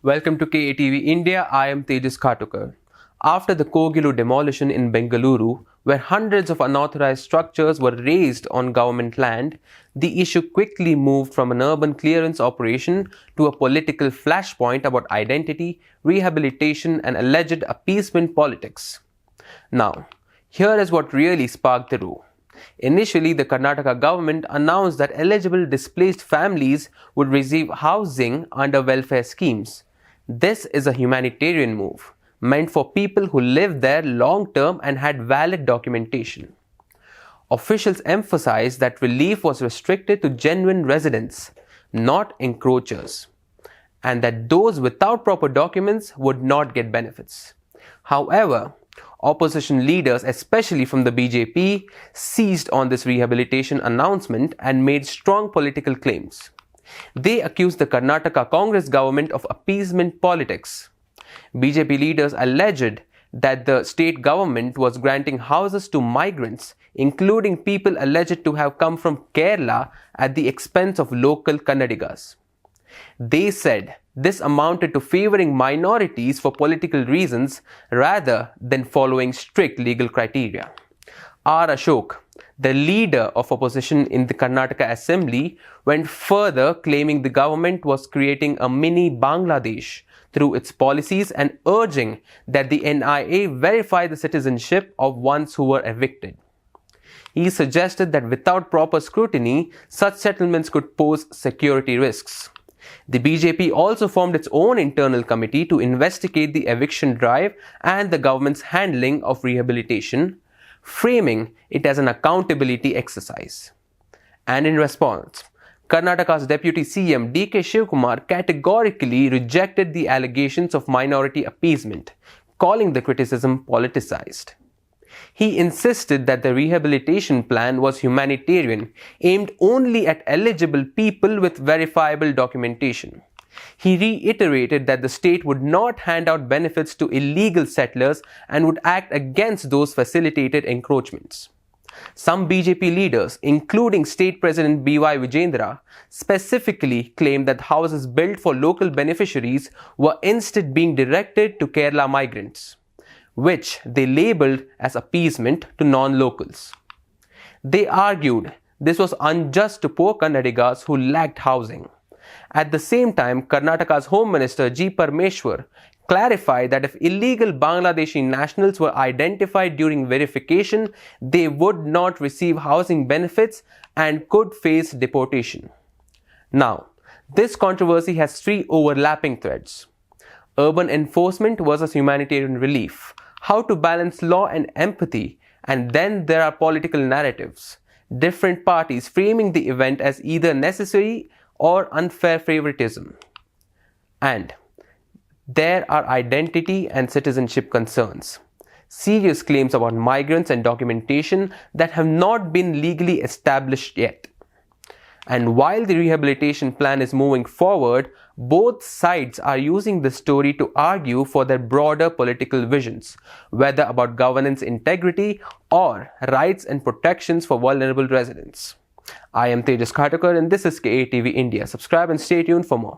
Welcome to KATV India. I am Tejas Khatukar. After the Kogilu Demolition in Bengaluru, where hundreds of unauthorized structures were raised on government land, the issue quickly moved from an urban clearance operation to a political flashpoint about identity, rehabilitation, and alleged appeasement politics. Now, here is what really sparked the row. Initially, the Karnataka government announced that eligible displaced families would receive housing under welfare schemes. This is a humanitarian move, meant for people who lived there long term and had valid documentation. Officials emphasized that relief was restricted to genuine residents, not encroachers, and that those without proper documents would not get benefits. However, opposition leaders, especially from the BJP, seized on this rehabilitation announcement and made strong political claims. They accused the Karnataka Congress government of appeasement politics. BJP leaders alleged that the state government was granting houses to migrants, including people alleged to have come from Kerala at the expense of local Kannadigas. They said this amounted to favoring minorities for political reasons rather than following strict legal criteria. R. Ashok, the leader of opposition in the Karnataka Assembly, went further, claiming the government was creating a mini Bangladesh through its policies and urging that the NIA verify the citizenship of ones who were evicted. He suggested that without proper scrutiny, such settlements could pose security risks. The BJP also formed its own internal committee to investigate the eviction drive and the government's handling of rehabilitation, framing it as an accountability exercise. And in response, Karnataka's Deputy CM D.K. Shivakumar categorically rejected the allegations of minority appeasement, calling the criticism politicized. He insisted that the rehabilitation plan was humanitarian, aimed only at eligible people with verifiable documentation. He reiterated that the state would not hand out benefits to illegal settlers and would act against those facilitated encroachments. Some BJP leaders, including State President B.Y. Vijendra, specifically claimed that houses built for local beneficiaries were instead being directed to Kerala migrants, which they labelled as appeasement to non-locals. They argued this was unjust to poor Kannadigas who lacked housing. At the same time, Karnataka's Home Minister G. Parmeshwar clarified that if illegal Bangladeshi nationals were identified during verification, they would not receive housing benefits and could face deportation. Now, this controversy has three overlapping threads: urban enforcement versus humanitarian relief, how to balance law and empathy, and then there are political narratives, different parties framing the event as either necessary or unfair favoritism. And there are identity and citizenship concerns, serious claims about migrants and documentation that have not been legally established yet. And while the rehabilitation plan is moving forward, both sides are using the story to argue for their broader political visions, whether about governance integrity or rights and protections for vulnerable residents. I am Tejas Khatukar and this is KATV India. Subscribe and stay tuned for more.